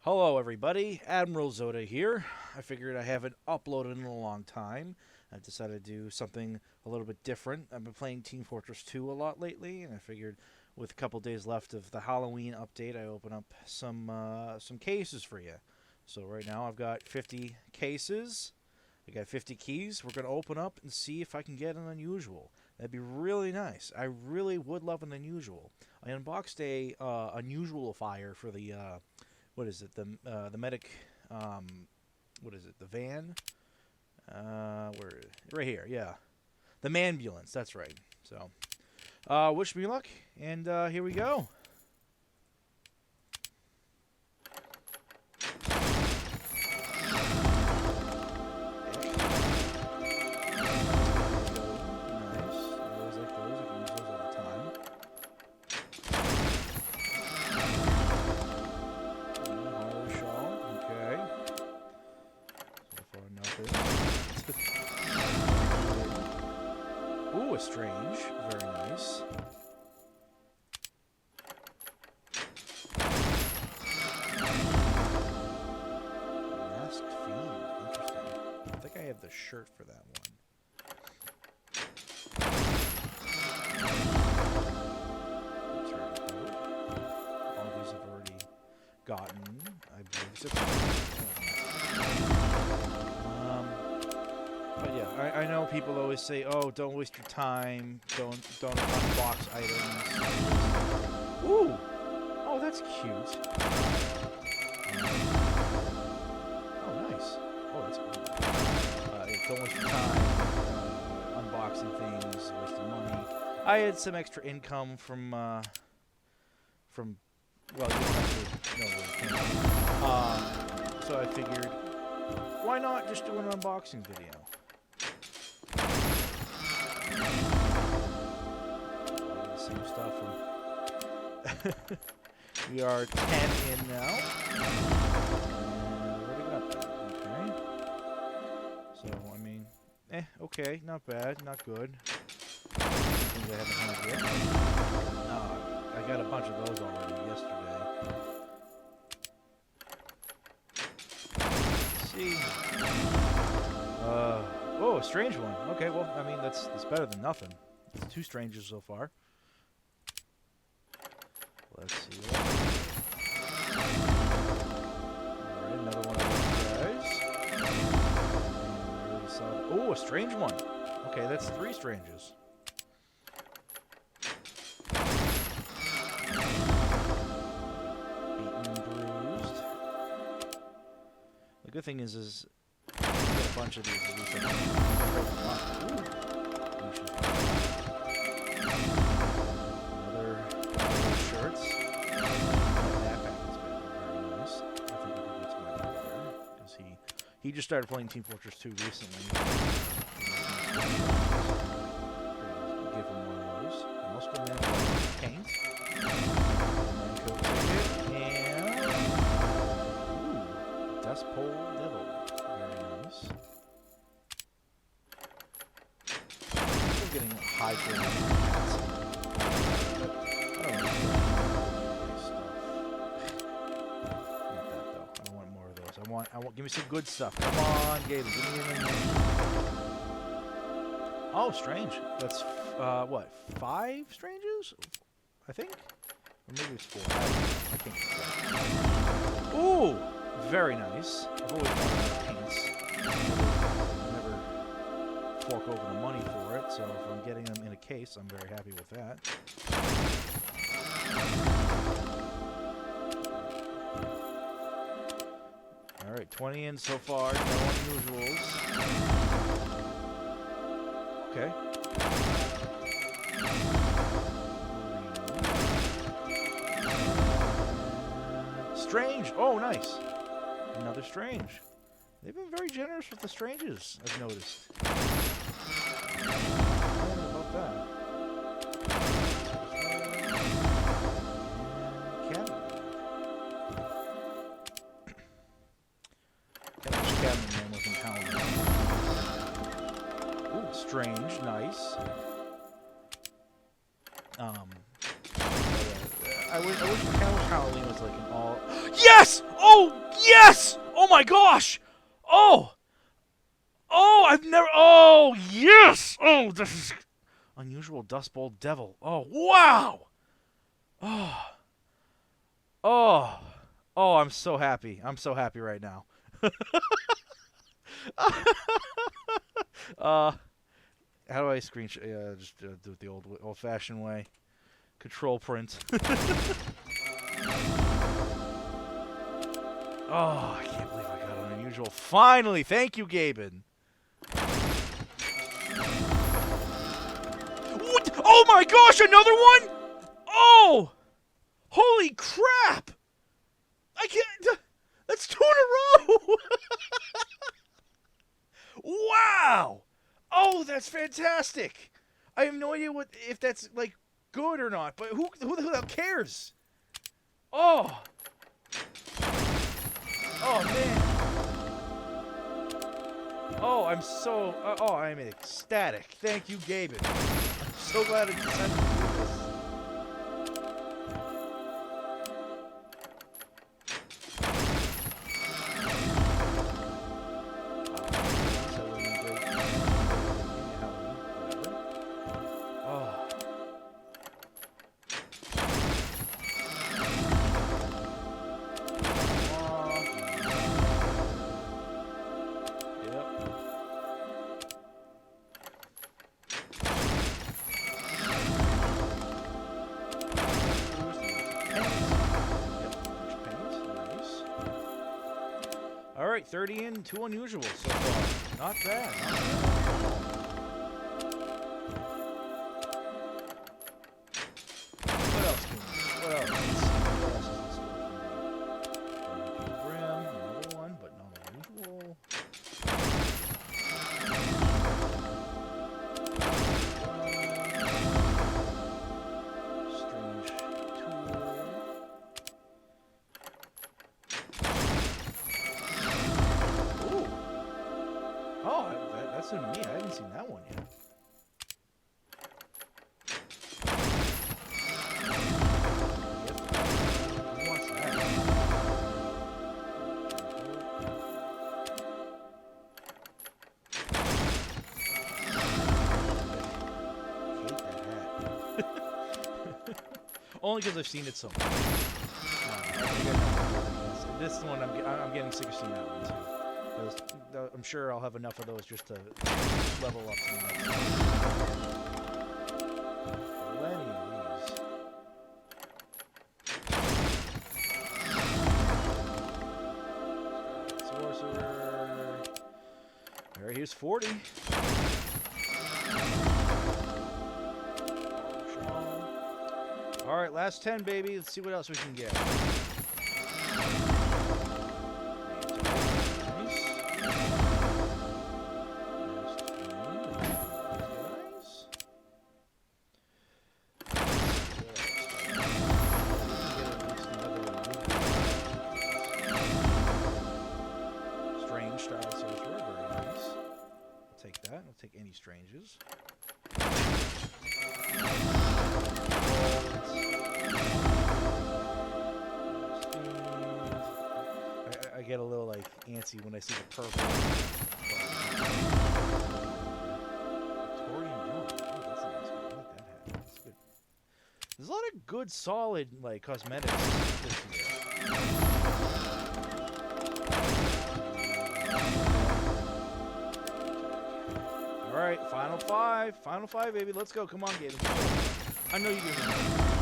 Hello everybody, Admiral Zoda here. I figured I haven't uploaded in a long time. I decided to do something a little bit different. I've been playing Team Fortress 2 a lot lately, and I figured with a couple days left of the Halloween update, I open up some cases for you. So right now I've got 50 cases. I got 50 keys. We're going to open up and see if I can get an unusual. That'd be really nice. I really would love an unusual. I unboxed a unusual fire for the what is it? The medic. What is it? The van. Where? Right here. Yeah, the manbulance. That's right. So, wish me luck, and here we go. Ooh, a strange. Very nice. Masked Fiend. Interesting. I think I have the shirt for that one. All these I've already gotten, I believe. But yeah, I know people always say, "Oh, don't waste your time. Don't unbox items." Ooh, oh, that's cute. Oh, nice. Oh, that's cool. Yeah, don't waste your time unboxing things, wasting money. I had some extra income from well, you don't actually know where it came from. So I figured, why not just do an unboxing video? Same stuff. We are 10 in now. And we already got that. Okay. So, I mean, okay. Not bad. Not good. Things I haven't had yet. I got a bunch of those already yesterday. Let's see. Oh, a strange one. Okay, well, I mean, that's better than nothing. It's 2 strangers so far. Let's see. Alright, another one of those guys. Oh, a strange one. Okay, that's 3 strangers. Beaten and bruised. The good thing is you get a bunch of these at least. Shirts. That pack is very nice. I think we could get to my brother because he just started playing Team Fortress 2 recently. Give him one of those. Muscle Man paint. Manco ticket and Dust Pole Devil. Very nice. I'm getting high for hats. I want. Give me some good stuff. Come on, Gabe. Give me an. Oh, strange. That's what? 5 strangers? I think, or maybe it's 4. I can't remember. Ooh, very nice. I've always wanted paints. Never fork over the money for it. So if I'm getting them in a case, I'm very happy with that. Alright, 20 in so far, no unusuals. Okay. Strange! Oh, nice! Another strange. They've been very generous with the strangers, I've noticed. I don't know about that. Cabinet man wasn't Howling. Ooh, strange, nice. I wish the Halloween was like an all. Yes! Oh, yes! Oh my gosh! Oh! Oh, I've never... Oh, yes! Oh, this is... Unusual Dust Bowl Devil. Oh, wow! Oh. Oh. Oh, I'm so happy. I'm so happy right now. How do I screenshot? Yeah, just do it the old-fashioned way. Control print. Oh, I can't believe I got an unusual. Finally, thank you, Gaben. What? Oh my gosh, another one! Oh, holy crap! I can't. That's 2 in a row. Wow! Oh, that's fantastic. I have no idea if that's like good or not, but who the hell cares? Oh. Oh man. Oh, I'm so. Oh, I'm ecstatic. Thank you, Gaben. I'm so glad I decided to do this. All right, 30 in, 2 unusual so far. Not bad. Not bad. What else can we do? What else? Let's see. What else is in store for me? Rim, another one, but not unusual. Strange tool. Ooh. Oh, that's new to me. I haven't seen that one yet. Who wants that? Only because I've seen it so much. This one, I'm getting sick of seeing that one too. I'm sure I'll have enough of those just to level up to the next one. Plenty of these. Sorcerer. Alright, here's 40. Alright, last 10, baby. Let's see what else we can get. Strange style sorcerer, very nice. I'll take that. I'll take any stranges. I get a little like antsy when I see the purple. Victorian Young. Oh, that's a nice one. I like that hat. That's good. There's a lot of good, solid like cosmetics this year. All right, final five, baby. Let's go. Come on, Gabe. I know you're gonna.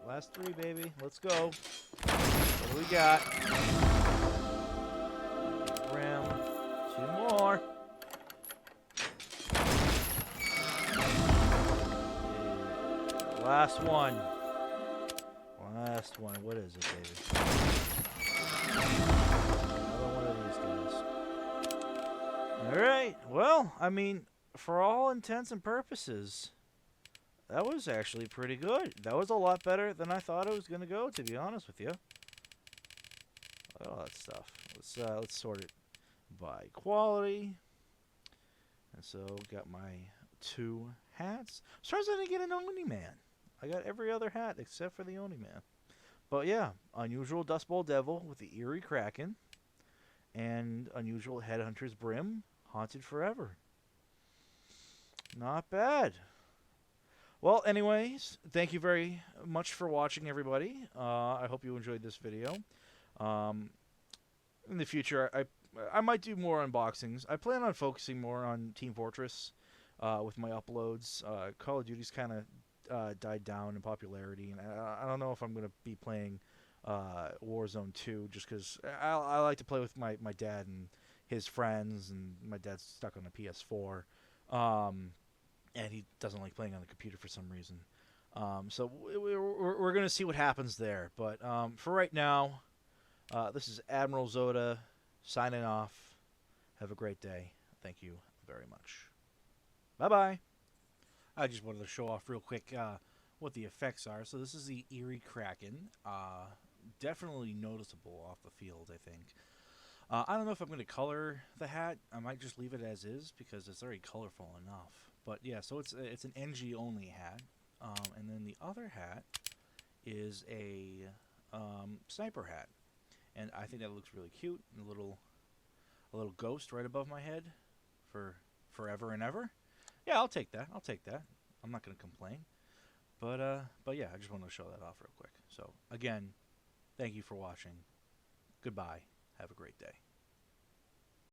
Last three, baby. Let's go. What do we got? Round 2 more. Yeah. Last one. What is it, baby? Another one of these guys. All right. Well, I mean, for all intents and purposes, that was actually pretty good. That was a lot better than I thought it was going to go, to be honest with you. Look at all that stuff. Let's sort it by quality. And so got my 2 hats. Surprised I didn't get an Oni Man. I got every other hat except for the Oni Man. But yeah, unusual Dust Bowl Devil with the eerie Kraken, and unusual Headhunter's Brim, Haunted Forever. Not bad. Well, anyways, thank you very much for watching, everybody. I hope you enjoyed this video. In the future, I might do more unboxings. I plan on focusing more on Team Fortress with my uploads. Call of Duty's kind of died down in popularity, and I don't know if I'm going to be playing Warzone 2 just because I like to play with my dad and his friends, and my dad's stuck on a PS4. And he doesn't like playing on the computer for some reason. So we're going to see what happens there. But for right now, this is Admiral Zoda signing off. Have a great day. Thank you very much. Bye-bye. I just wanted to show off real quick what the effects are. So this is the Eerie Kraken. Definitely noticeable off the field, I think. I don't know if I'm going to color the hat. I might just leave it as is because it's already colorful enough. But yeah, so it's an NG only hat, and then the other hat is a sniper hat, and I think that looks really cute. A little ghost right above my head for forever and ever. Yeah, I'll take that. I'll take that. I'm not gonna complain. But yeah, I just wanted to show that off real quick. So again, thank you for watching. Goodbye. Have a great day.